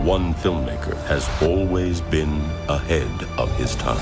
one filmmaker has always been ahead of his time.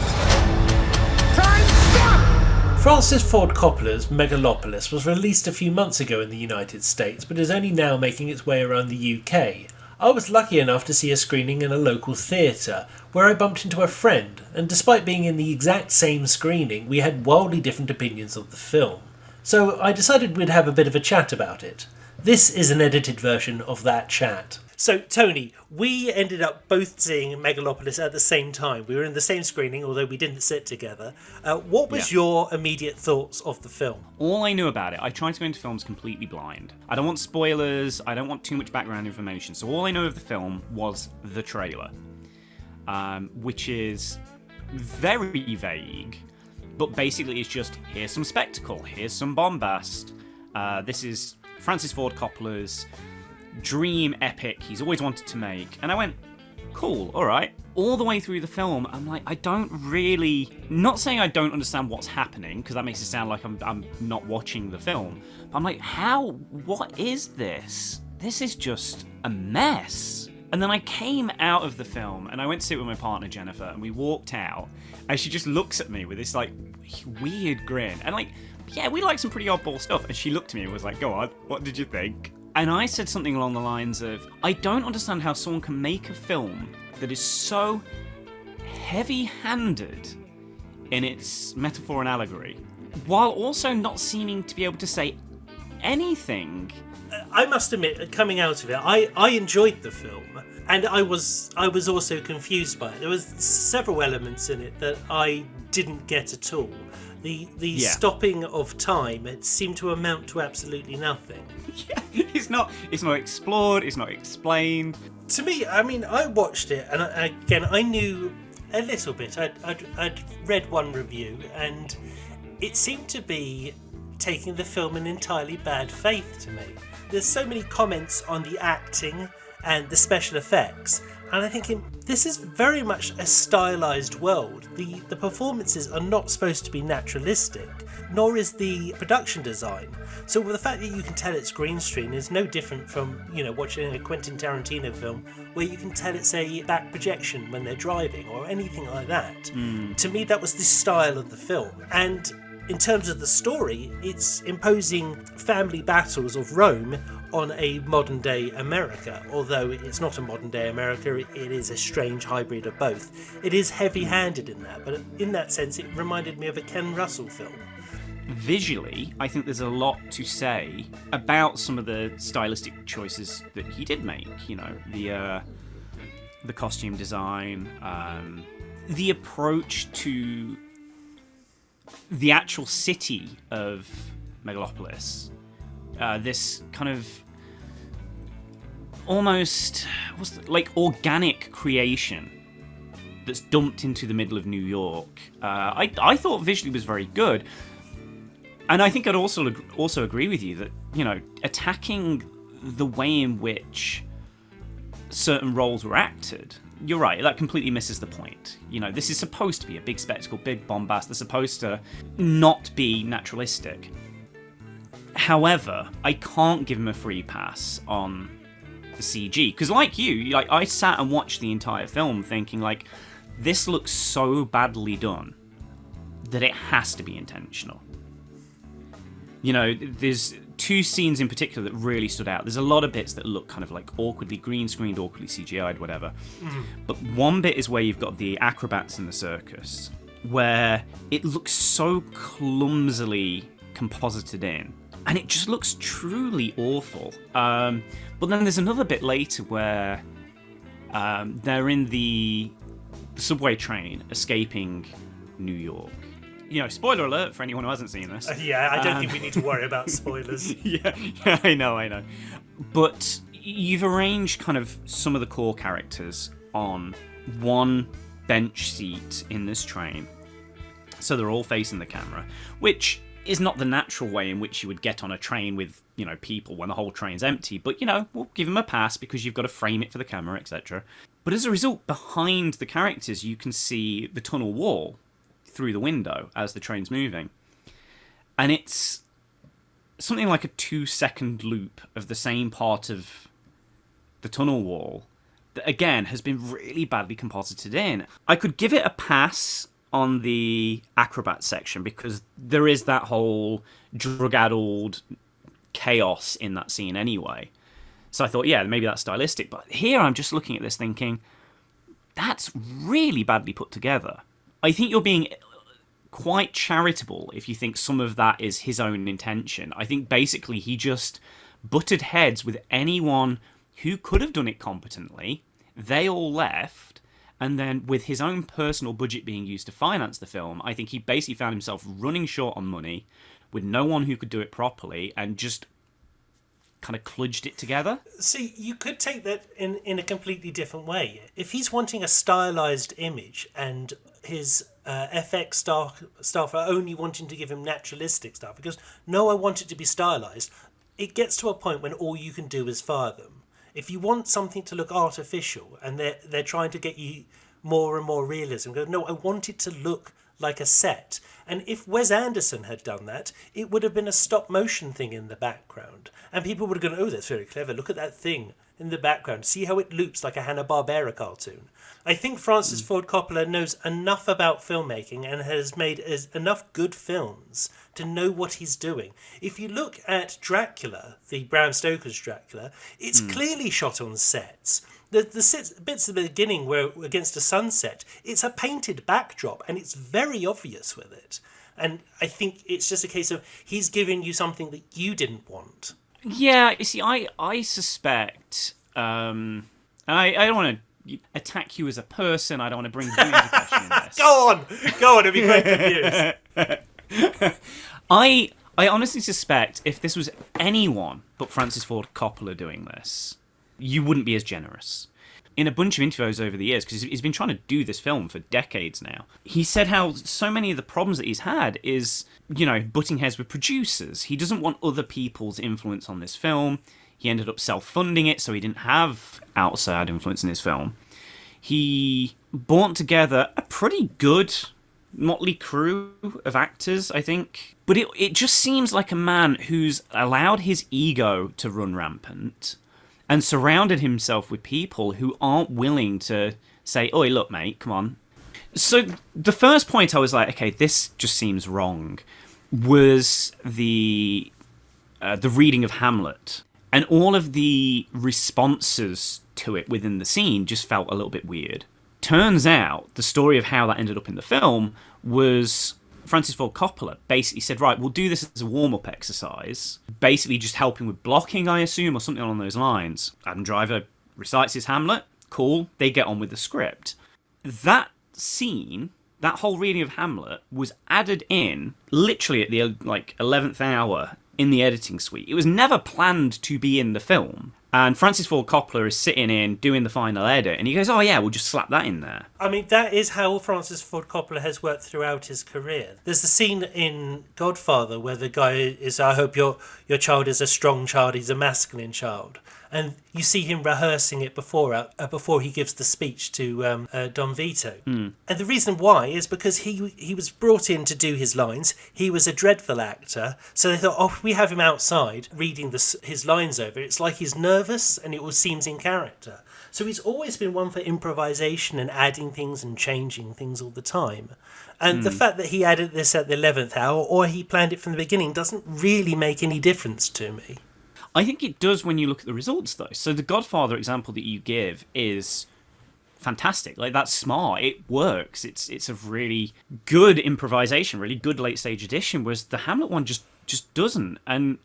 Time, stop! Francis Ford Coppola's Megalopolis was released a few months ago in the United States, but is only now making its way around the UK. I was lucky enough to see a screening in a local theatre, where I bumped into a friend, and despite being in the exact same screening, we had wildly different opinions of the film. So I decided we'd have a bit of a chat about it. This is an edited version of that chat. So, Tony, we ended up both seeing Megalopolis at the same time. We were in the same screening, although we didn't sit together. What was your immediate thoughts of the film? All I knew about it, I tried to go into films completely blind. I don't want spoilers, I don't want too much background information. So all I know of the film was the trailer, which is very vague, but basically it's just, here's some spectacle, here's some bombast. This is Francis Ford Coppola's dream epic he's always wanted to make. And I went, cool, alright. All the way through the film, I'm like, I don't really... Not saying I don't understand what's happening, because that makes it sound like I'm not watching the film. But I'm like, what is this? This is just a mess. And then I came out of the film, and I went to sit with my partner, Jennifer, and we walked out, and she just looks at me with this, like, weird grin. And, like, yeah, we like some pretty oddball stuff. And she looked at me and was like, go on, what did you think? And I said something along the lines of, I don't understand how someone can make a film that is so heavy-handed in its metaphor and allegory, while also not seeming to be able to say anything. I must admit, coming out of it, I enjoyed the film, and I was also confused by it. There was several elements in it that I didn't get at all. The stopping of time, it seemed to amount to absolutely nothing. Yeah, it's not explored, it's not explained. To me, I mean, I watched it, and again, I knew a little bit. I'd read one review, and it seemed to be taking the film in entirely bad faith to me. There's so many comments on the acting and the special effects, and I'm thinking, this is very much a stylized world. The performances are not supposed to be naturalistic, nor is the production design. So the fact that you can tell it's green screen is no different from, watching a Quentin Tarantino film where you can tell it's a back projection when they're driving or anything like that. To me, that was the style of the film. And in terms of the story, it's imposing family battles of Rome on a modern-day America. Although it's not a modern-day America, it is a strange hybrid of both. It is heavy-handed in that, but in that sense, it reminded me of a Ken Russell film. Visually, I think there's a lot to say about some of the stylistic choices that he did make. The costume design, the approach to the actual city of Megalopolis. This kind of almost like organic creation that's dumped into the middle of New York. I thought visually was very good. And I think I'd also agree with you that, attacking the way in which certain roles were acted, you're right, that completely misses the point. This is supposed to be a big spectacle, big bombast. They're supposed to not be naturalistic. However, I can't give him a free pass on the CG. Because like you, I sat and watched the entire film thinking, this looks so badly done that it has to be intentional. There's two scenes in particular that really stood out. There's a lot of bits that look kind of like awkwardly green screened, awkwardly CGI'd, whatever. But one bit is where you've got the acrobats in the circus, where it looks so clumsily composited in, and it just looks truly awful. But then there's another bit later where they're in the subway train escaping New York. Spoiler alert for anyone who hasn't seen this. Yeah, I don't think we need to worry about spoilers. yeah, I know. But you've arranged kind of some of the core characters on one bench seat in this train. So they're all facing the camera, which is not the natural way in which you would get on a train with, people when the whole train's empty. But, we'll give them a pass because you've got to frame it for the camera, etc. But as a result, behind the characters, you can see the tunnel wall through the window as the train's moving. And it's something like a 2-second loop of the same part of the tunnel wall that, again, has been really badly composited in. I could give it a pass on the acrobat section because there is that whole drug-addled chaos in that scene anyway. So I thought, yeah, maybe that's stylistic. But here I'm just looking at this thinking, that's really badly put together. I think you're being quite charitable if you think some of that is his own intention. I think basically he just butted heads with anyone who could have done it competently. They all left. And then with his own personal budget being used to finance the film, I think he basically found himself running short on money with no one who could do it properly and just kind of kludged it together. See, you could take that in a completely different way. If he's wanting a stylized image and his FX staff are only wanting to give him naturalistic stuff because, no, I want it to be stylized, it gets to a point when all you can do is fire them. If you want something to look artificial and they're trying to get you more and more realism, go, no, I want it to look like a set. And if Wes Anderson had done that, it would have been a stop motion thing in the background. And people would have gone, oh, that's very clever. Look at that thing in the background. See how it loops like a Hanna-Barbera cartoon. I think Francis Ford Coppola knows enough about filmmaking and has made enough good films to know what he's doing. If you look at Dracula, the Bram Stoker's Dracula, it's clearly shot on sets. The bits at the beginning where against a sunset, it's a painted backdrop and it's very obvious with it. And I think it's just a case of he's giving you something that you didn't want. Yeah, you see, I suspect... I don't want to attack you as a person. I don't want to bring you into question in this. Go on, it'd be great for views. I honestly suspect if this was anyone but Francis Ford Coppola doing this, you wouldn't be as generous. In a bunch of interviews over the years, because he's been trying to do this film for decades now, he said how so many of the problems that he's had is, butting heads with producers. He doesn't want other people's influence on this film. He ended up self-funding it, so he didn't have outside influence in his film. He brought together a pretty good motley crew of actors, I think. But it just seems like a man who's allowed his ego to run rampant and surrounded himself with people who aren't willing to say, oi, look, mate, come on. So the first point I was like, okay, this just seems wrong, was the reading of Hamlet. And all of the responses to it within the scene just felt a little bit weird. Turns out, the story of how that ended up in the film was Francis Ford Coppola basically said, right, we'll do this as a warm-up exercise, basically just helping with blocking, I assume, or something along those lines. Adam Driver recites his Hamlet, cool, they get on with the script. That scene, that whole reading of Hamlet, was added in literally at the 11th hour in the editing suite. It was never planned to be in the film. And Francis Ford Coppola is sitting in doing the final edit, and he goes, oh yeah, we'll just slap that in there. I mean, that is how Francis Ford Coppola has worked throughout his career. There's the scene in Godfather where the guy is, I hope your child is a strong child, he's a masculine child. And you see him rehearsing it before he gives the speech to Don Vito. And the reason why is because he was brought in to do his lines. He was a dreadful actor. So they thought, if we have him outside reading his lines over, it's like he's nervous and it all seems in character. So he's always been one for improvisation and adding things and changing things all the time. And the fact that he added this at the 11th hour or he planned it from the beginning doesn't really make any difference to me. I think it does when you look at the results, though. So the Godfather example that you give is fantastic. That's smart. It works. It's a really good improvisation, really good late-stage addition, whereas the Hamlet one just doesn't. And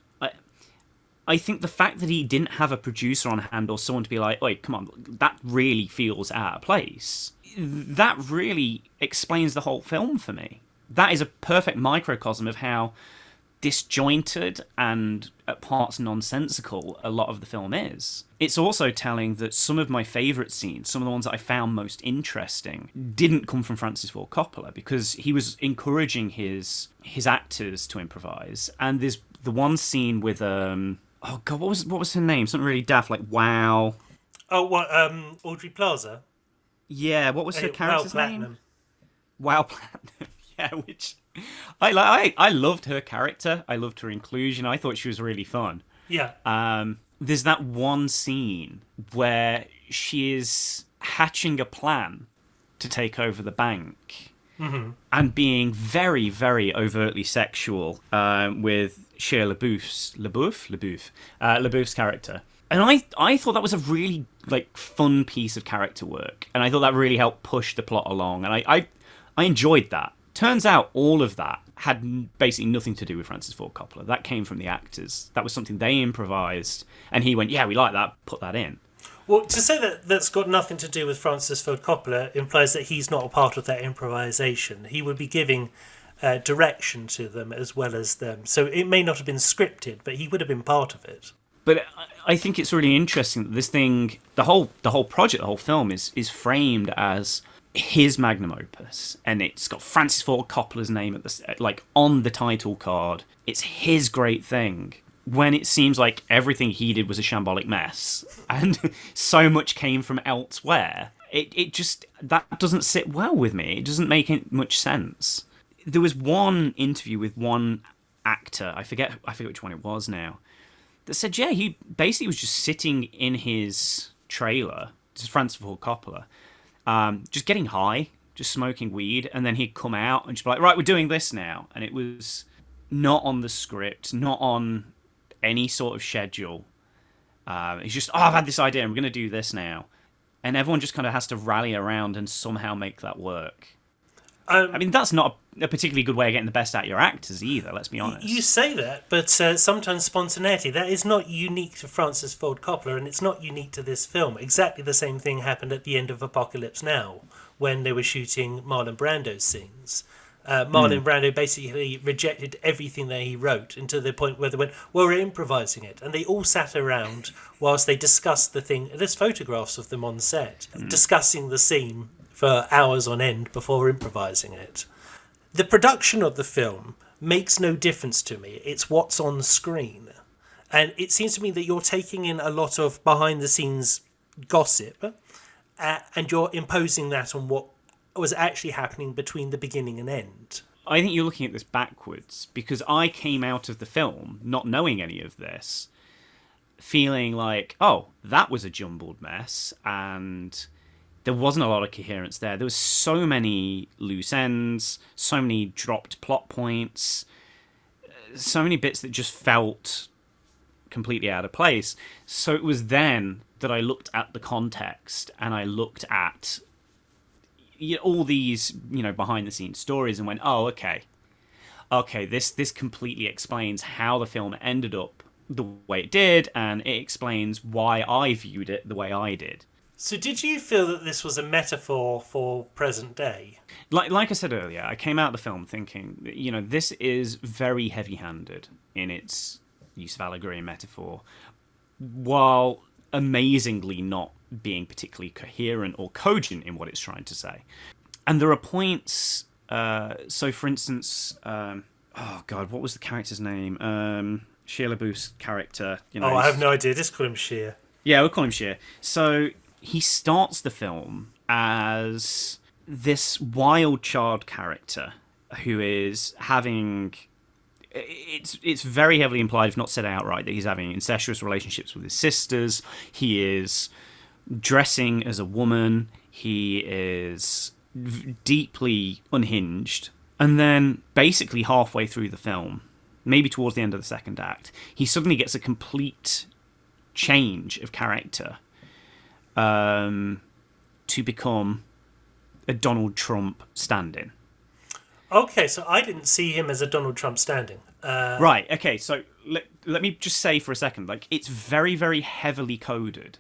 I think the fact that he didn't have a producer on hand or someone to be like, "Oi, come on, that really feels out of place," that really explains the whole film for me. That is a perfect microcosm of how disjointed and at parts nonsensical a lot of the film is. It's also telling that some of my favourite scenes, some of the ones that I found most interesting, didn't come from Francis Ford Coppola because he was encouraging his actors to improvise. And there's the one scene with oh god, what was her name? Something really daft, like Wow. Oh, what? Aubrey Plaza. Yeah, what was her character's name? Platinum. Wow Platinum. Yeah, which I loved her character. I loved her inclusion. I thought she was really fun. Yeah. There's that one scene where she is hatching a plan to take over the bank and being very, very overtly sexual with Shia LaBeouf's character. And I thought that was a really fun piece of character work, and I thought that really helped push the plot along, and I enjoyed that. Turns out all of that had basically nothing to do with Francis Ford Coppola. That came from the actors. That was something they improvised, and he went, "Yeah, we like that. Put that in." Well, to say that that's got nothing to do with Francis Ford Coppola implies that he's not a part of that improvisation. He would be giving direction to them as well as them. So it may not have been scripted, but he would have been part of it. But I think it's really interesting that this thing, the whole project, the whole film is framed as his magnum opus, and it's got Francis Ford Coppola's name at the on the title card. It's his great thing, when it seems like everything he did was a shambolic mess, and so much came from elsewhere. It just, that doesn't sit well with me. It doesn't make much sense. There was one interview with one actor, I forget which one it was now, that said, yeah, he basically was just sitting in his trailer, this is Francis Ford Coppola, just getting high, just smoking weed, and then he'd come out and just be like, right, we're doing this now. And it was not on the script, not on any sort of schedule. It's just, I've had this idea, I'm going to do this now. And everyone just kind of has to rally around and somehow make that work. I mean, that's not a particularly good way of getting the best out of your actors either, let's be honest. You say that, but sometimes spontaneity, that is not unique to Francis Ford Coppola, and it's not unique to this film. Exactly the same thing happened at the end of Apocalypse Now, when they were shooting Marlon Brando's scenes. Marlon Brando basically rejected everything that he wrote until the point where they went, well, we're improvising it. And they all sat around whilst they discussed the thing. There's photographs of them on set, discussing the scene for hours on end before improvising it. The production of the film makes no difference to me. It's what's on screen. And it seems to me that you're taking in a lot of behind-the-scenes gossip and you're imposing that on what was actually happening between the beginning and end. I think you're looking at this backwards, because I came out of the film not knowing any of this, feeling like, oh, that was a jumbled mess, and there wasn't a lot of coherence there. There was so many loose ends, so many dropped plot points, so many bits that just felt completely out of place. So it was then that I looked at the context, and I looked at all these, behind the scenes stories, and went, oh, okay, this completely explains how the film ended up the way it did, and it explains why I viewed it the way I did. So did you feel that this was a metaphor for present day? Like I said earlier, I came out of the film thinking, this is very heavy-handed in its use of allegory and metaphor, while amazingly not being particularly coherent or cogent in what it's trying to say. And there are points, so for instance, what was the character's name? Shia LaBeouf's character. I have no idea, just call him Shia. Yeah, we'll call him Shia. So he starts the film as this wild child character who is having... It's very heavily implied, if not said outright, that he's having incestuous relationships with his sisters. He is dressing as a woman. He is deeply unhinged. And then basically halfway through the film, maybe towards the end of the second act, he suddenly gets a complete change of character to become a Donald Trump stand-in. Okay, so I didn't see him as a Donald Trump stand-in. Right, okay, so let me just say for a second, it's very, very heavily coded.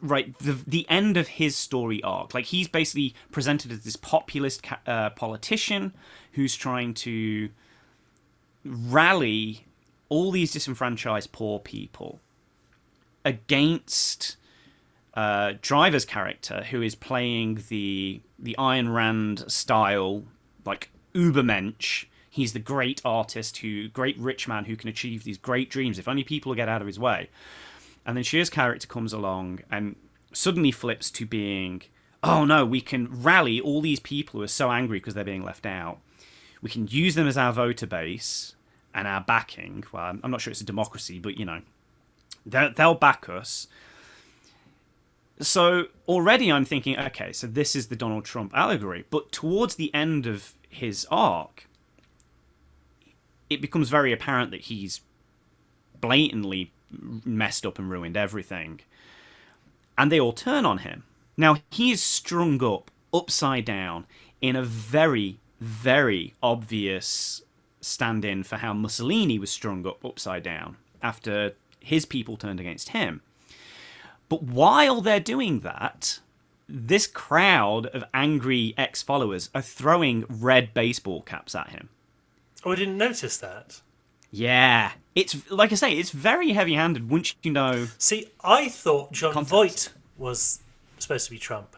Right, the end of his story arc, he's basically presented as this populist politician who's trying to rally all these disenfranchised poor people against Driver's character, who is playing the Ayn Rand style, Ubermensch. He's the great artist, great rich man who can achieve these great dreams if only people will get out of his way. And then Shia's character comes along and suddenly flips to being, oh no, we can rally all these people who are so angry because they're being left out. We can use them as our voter base and our backing. Well, I'm not sure it's a democracy, but they'll back us. So already I'm thinking, okay, so this is the Donald Trump allegory. But towards the end of his arc, it becomes very apparent that he's blatantly messed up and ruined everything. And they all turn on him. Now, he is strung up, upside down, in a very, very obvious stand-in for how Mussolini was strung up upside down after his people turned against him. But while they're doing that, this crowd of angry ex-followers are throwing red baseball caps at him. Oh, I didn't notice that. Yeah. It's, like I say, it's very heavy-handed once you know... See, I thought Jon context. Voight was supposed to be Trump.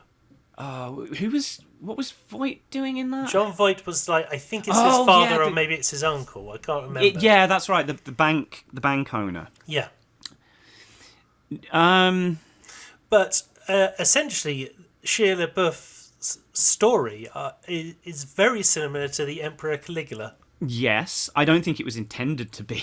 What was Voight doing in that? Jon Voight was like, I think it's his father or maybe it's his uncle. I can't remember. Yeah, that's right. The bank owner. Yeah. But essentially, Shia LaBeouf's story is very similar to the Emperor Caligula. Yes, I don't think it was intended to be.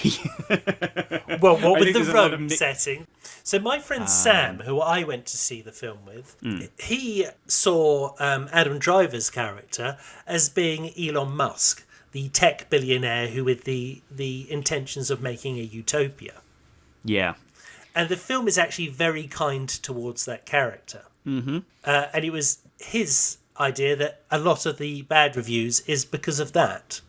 Well, what with the Rome setting? So my friend Sam, who I went to see the film with, he saw Adam Driver's character as being Elon Musk, the tech billionaire who with the intentions of making a utopia. Yeah. And the film is actually very kind towards that character. Mm-hmm. And it was his idea that a lot of the bad reviews is because of that.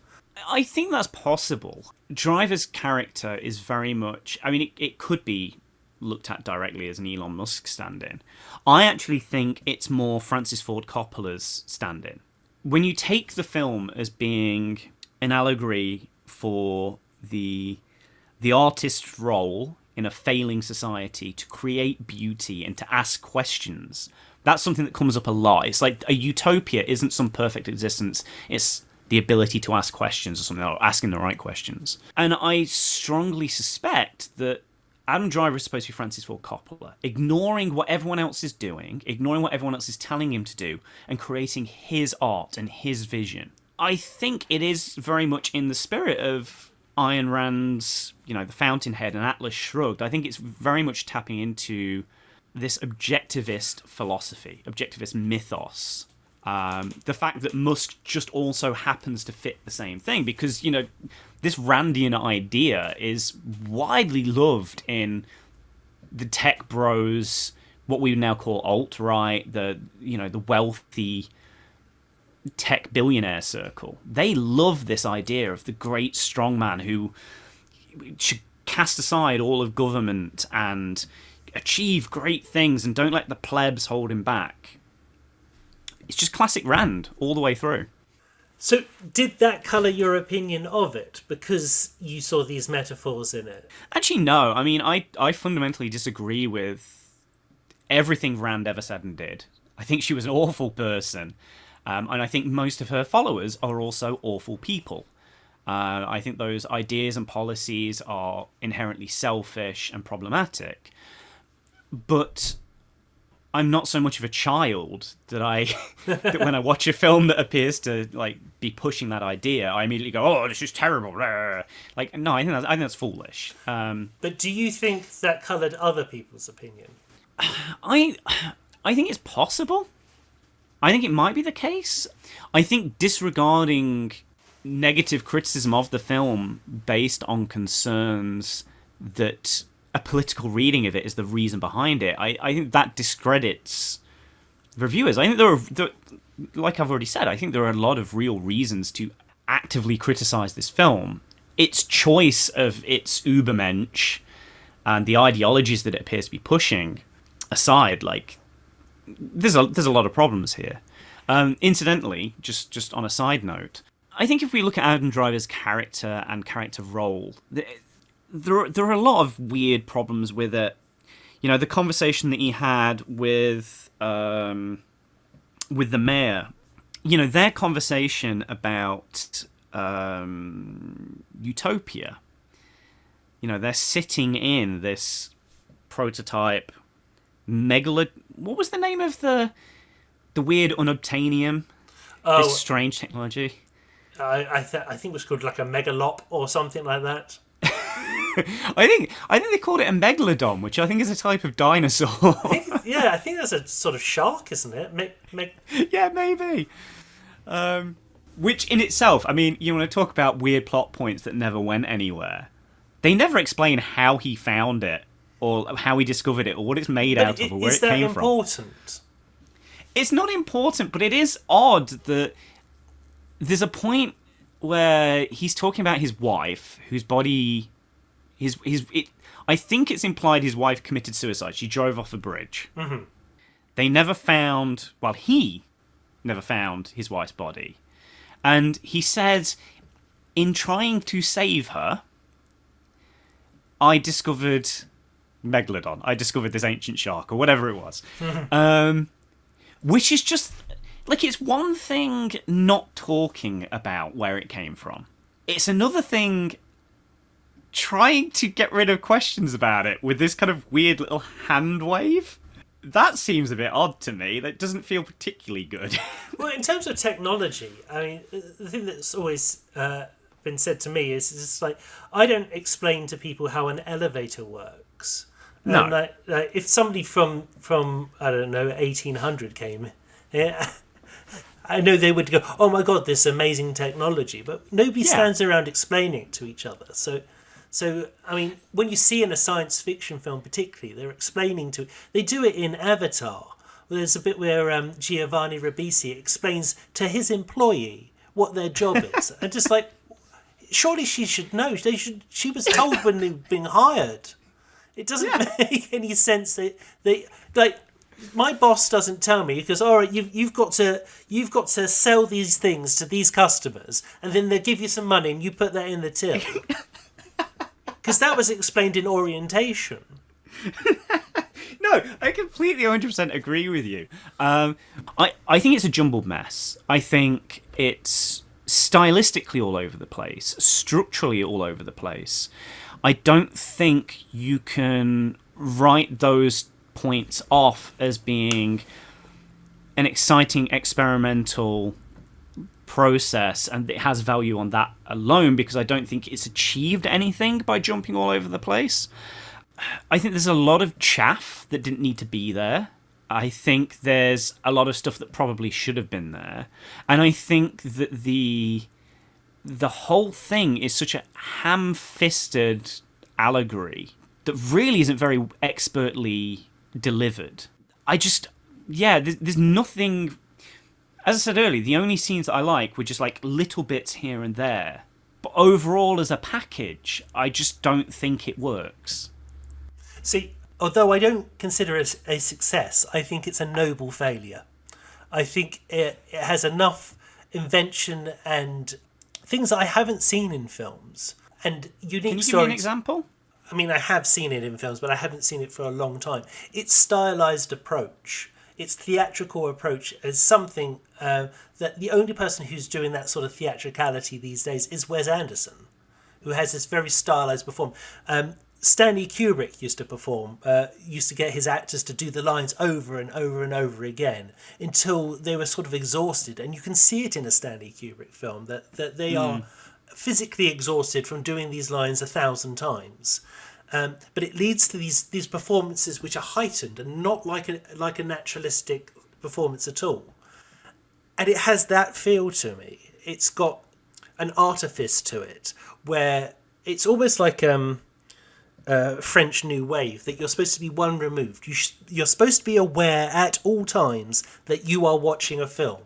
I think that's possible. Driver's character is very much... I mean, it could be looked at directly as an Elon Musk stand-in. I actually think it's more Francis Ford Coppola's stand-in. When you take the film as being an allegory for the artist's role in a failing society to create beauty and to ask questions, that's something that comes up a lot. It's like a utopia isn't some perfect existence. It's the ability to ask questions or something, or asking the right questions. And I strongly suspect that Adam Driver is supposed to be Francis Ford Coppola, ignoring what everyone else is doing, ignoring what everyone else is telling him to do, and creating his art and his vision. I think it is very much in the spirit of Ayn Rand's, The Fountainhead and Atlas Shrugged. I think it's very much tapping into this objectivist philosophy, objectivist mythos. The fact that Musk just also happens to fit the same thing, because, this Randian idea is widely loved in the tech bros, what we would now call alt-right, the wealthy tech billionaire circle. They love this idea of the great strongman who should cast aside all of government and achieve great things and don't let the plebs hold him back. It's just classic Rand all the way through. So did that colour your opinion of it because you saw these metaphors in it? Actually, no. I mean, I fundamentally disagree with everything Rand ever said and did. I think she was an awful person. And I think most of her followers are also awful people. I think those ideas and policies are inherently selfish and problematic. But I'm not so much of a child that that when I watch a film that appears to be pushing that idea, I immediately go, "Oh, this is terrible." No, I think that's foolish. But do you think that coloured other people's opinion? I think it's possible. I think it might be the case. I think disregarding negative criticism of the film based on concerns that a political reading of it is the reason behind it, I think that discredits reviewers. I think there are, like I've already said, I think there are a lot of real reasons to actively criticise this film. Its choice of its Übermensch and the ideologies that it appears to be pushing aside, there's a lot of problems here. Incidentally, just on a side note, I think if we look at Adam Driver's character and character role, there are a lot of weird problems with it. The conversation that he had with the mayor, their conversation about utopia. They're sitting in this prototype what was the name of the weird unobtainium? Oh, this strange technology. I think it was called like a megalop or something like that. I think they called it a megalodon, which I think is a type of dinosaur. I think that's a sort of shark, isn't it? Yeah, maybe. Which in itself, I mean, you want to talk about weird plot points that never went anywhere. They never explain how he found it, or how he discovered it, or what it's made out of, or where it came from. Is that important? It's not important, but it is odd that there's a point where he's talking about his wife, whose body... I think it's implied his wife committed suicide. She drove off a bridge. Mm-hmm. They never found... Well, he never found his wife's body. And he said, in trying to save her, I discovered Megalodon. I discovered this ancient shark, or whatever it was. Which is just... Like, it's one thing not talking about where it came from. It's another thing trying to get rid of questions about it with this kind of weird little hand wave. That seems a bit odd to me. That doesn't feel particularly good. Well, in terms of technology, I mean, the thing that's always been said to me is it's like, I don't explain to people how an elevator works. No. And like if somebody from I don't know 1800 came, I know they would go, "Oh my God, this amazing technology," but nobody stands around explaining it to each other. So I mean, when you see in a science fiction film, particularly, they're explaining to. They do it in Avatar. Well, there's a bit where Giovanni Ribisi explains to his employee what their job is, and just like, surely she should know. She was told when they were being hired. It doesn't make any sense that they like. My boss doesn't tell me because all right, you've got to sell these things to these customers, and then they give you some money, and you put that in the till. Because that was explained in orientation. No, I completely 100% agree with you. I think it's a jumbled mess. I think it's stylistically all over the place, structurally all over the place. I don't think you can write those points off as being an exciting experimental process and it has value on that alone, because I don't think it's achieved anything by jumping all over the place. I think there's a lot of chaff that didn't need to be there. I think there's a lot of stuff that probably should have been there, and I think that the whole thing is such a ham-fisted allegory that really isn't very expertly delivered. There's nothing. As I said earlier, the only scenes that I like were just like little bits here and there. But overall, as a package, I just don't think it works. See, although I don't consider it a success, I think it's a noble failure. I think it has enough invention and things that I haven't seen in films. And unique Can you stories. give me an example? I mean, I have seen it in films, but I haven't seen it for a long time. Its stylized approach, its theatrical approach is something that the only person who's doing that sort of theatricality these days is Wes Anderson, who has this very stylized performance. Stanley Kubrick used to get his actors to do the lines over and over and over again until they were sort of exhausted. And you can see it in a Stanley Kubrick film that they are physically exhausted from doing these lines 1,000 times. But it leads to these performances which are heightened and not like a naturalistic performance at all. And it has that feel to me. It's got an artifice to it where it's almost like French New Wave, that you're supposed to be one removed. You're supposed to be aware at all times that you are watching a film.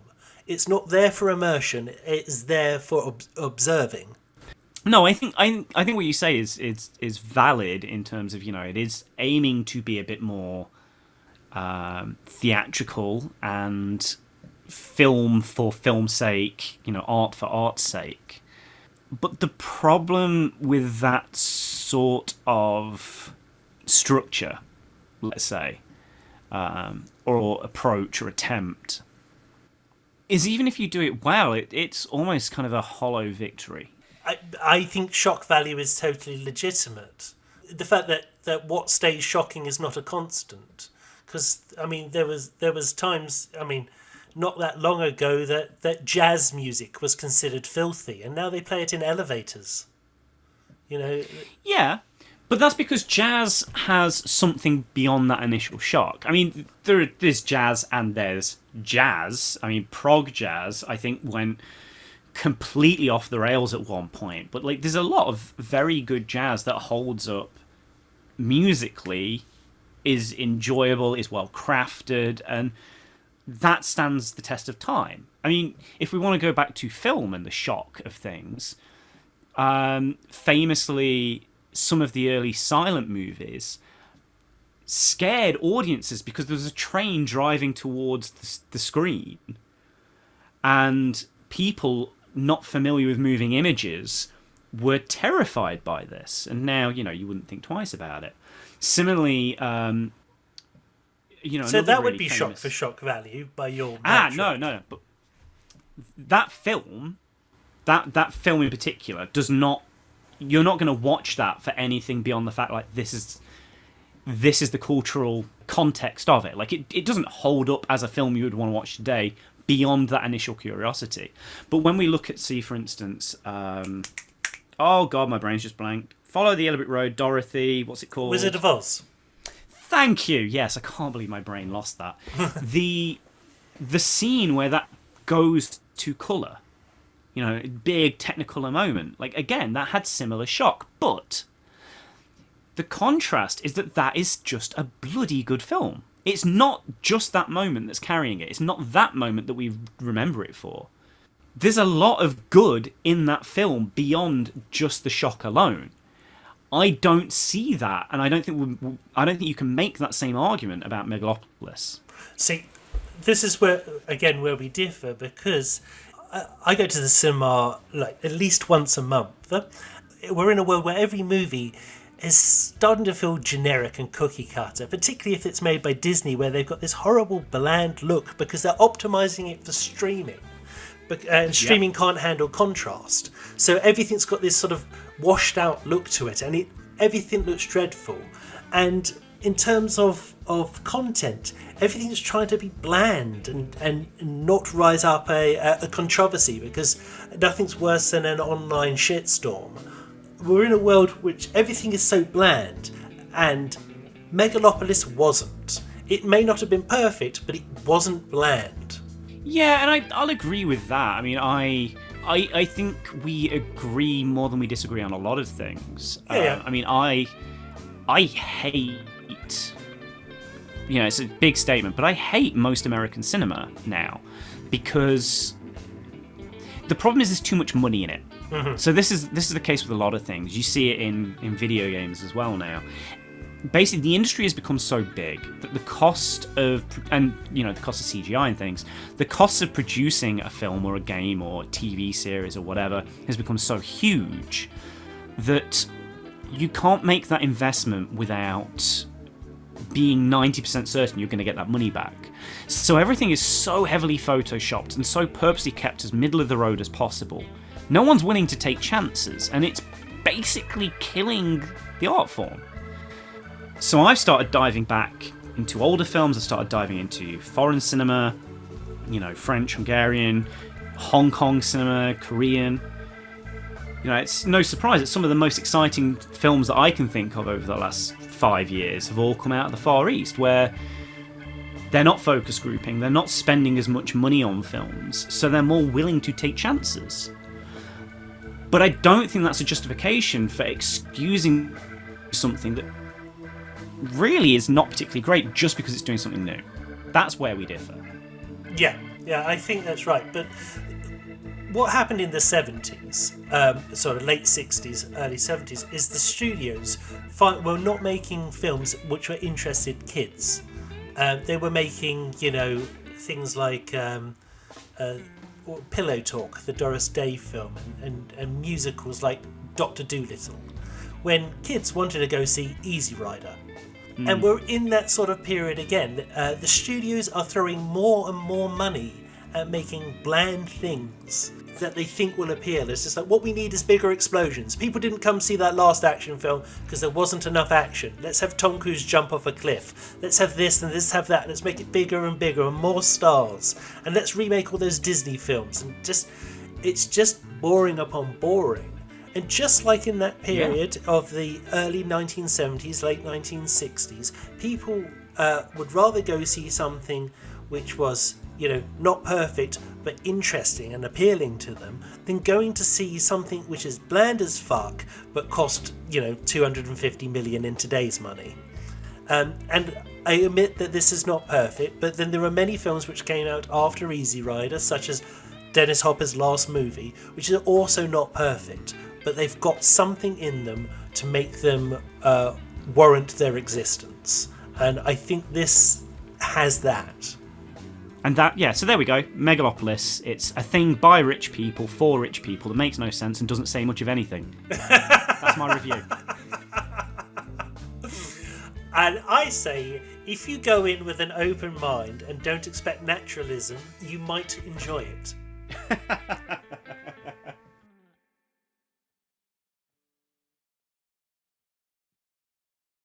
It's not there for immersion. It's there for observing. No, I think what you say is valid in terms of, it is aiming to be a bit more theatrical and film for film's sake, art for art's sake. But the problem with that sort of structure, let's say, or approach or attempt, is even if you do it well, it's almost kind of a hollow victory. I think shock value is totally legitimate. The fact that what stays shocking is not a constant. Because, I mean, there was times, I mean, not that long ago that jazz music was considered filthy, and now they play it in elevators. Yeah, But that's because jazz has something beyond that initial shock. I mean, there's jazz and there's jazz. I mean, prog jazz, I think, went completely off the rails at one point. But like, there's a lot of very good jazz that holds up musically, is enjoyable, is well crafted, and that stands the test of time. I mean, if we want to go back to film and the shock of things, famously, some of the early silent movies scared audiences because there was a train driving towards the screen, and people not familiar with moving images were terrified by this. And now, you wouldn't think twice about it. Similarly, so that would be famous... shock for shock value by your no. But that film in particular does not. You're not going to watch that for anything beyond the fact like this is the cultural context of it. Like it doesn't hold up as a film you would want to watch today beyond that initial curiosity. But when we look at, see, for instance, oh god, my brain's just blanked. Follow the Yellow Brick Road, Dorothy. What's it called? Wizard of Oz. Thank you. Yes, I can't believe my brain lost that. the scene where that goes to colour. Big Technicolor moment. Like, again, that had similar shock, but the contrast is that is just a bloody good film. It's not just that moment that's carrying it. It's not that moment that we remember it for. There's a lot of good in that film beyond just the shock alone. I don't see that, and I don't think you can make that same argument about Megalopolis. See, this is where we differ, because I go to the cinema like at least once a month. We're in a world where every movie is starting to feel generic and cookie cutter, particularly if it's made by Disney, where they've got this horrible bland look because they're optimizing it for streaming. And streaming can't handle contrast. So everything's got this sort of washed out look to it, and everything looks dreadful. And in terms of content, everything's trying to be bland and not rise up a controversy, because nothing's worse than an online shitstorm. We're in a world which everything is so bland, and Megalopolis wasn't. It may not have been perfect, but it wasn't bland. Yeah, and I'll agree with that. I mean, I think we agree more than we disagree on a lot of things. Yeah. I mean, I hate... it's a big statement, but I hate most American cinema now, because the problem is there's too much money in it. Mm-hmm. So this is the case with a lot of things. You see it in video games as well now. Basically, the industry has become so big that the cost of CGI and things, the cost of producing a film or a game or a TV series or whatever has become so huge that you can't make that investment without being 90% certain you're going to get that money back. So everything is so heavily photoshopped and so purposely kept as middle of the road as possible. No one's willing to take chances, and it's basically killing the art form. So I've started diving back into older films. I started diving into foreign cinema, French, Hungarian, Hong Kong cinema, Korean. It's no surprise that some of the most exciting films that I can think of over the last 5 years have all come out of the Far East, where they're not focus grouping, they're not spending as much money on films, so they're more willing to take chances. But I don't think that's a justification for excusing something that really is not particularly great just because it's doing something new. That's where we differ. Yeah, I think that's right. But what happened in the 70s, sort of late 60s, early 70s, is the studios were not making films which were interested kids. They were making, things like Pillow Talk, the Doris Day film, and musicals like Dr. Dolittle, when kids wanted to go see Easy Rider. And we're in that sort of period again. The studios are throwing more and more money at making bland things that they think will appeal. It's just like, what we need is bigger explosions. People didn't come see that last action film because there wasn't enough action. Let's have Tom Cruise jump off a cliff. Let's have this and let's have that. Let's make it bigger and bigger and more stars. And let's remake all those Disney films. And it's just boring upon boring. And just like in that period of the early 1970s, late 1960s, people would rather go see something which was, not perfect, but interesting and appealing to them, than going to see something which is bland as fuck, but cost, 250 million in today's money. And I admit that this is not perfect, but then there are many films which came out after Easy Rider, such as Dennis Hopper's last movie, which is also not perfect, but they've got something in them to make them warrant their existence. And I think this has that. And so there we go. Megalopolis. It's a thing by rich people, for rich people, that makes no sense and doesn't say much of anything. That's my review. And I say, if you go in with an open mind and don't expect naturalism, you might enjoy it.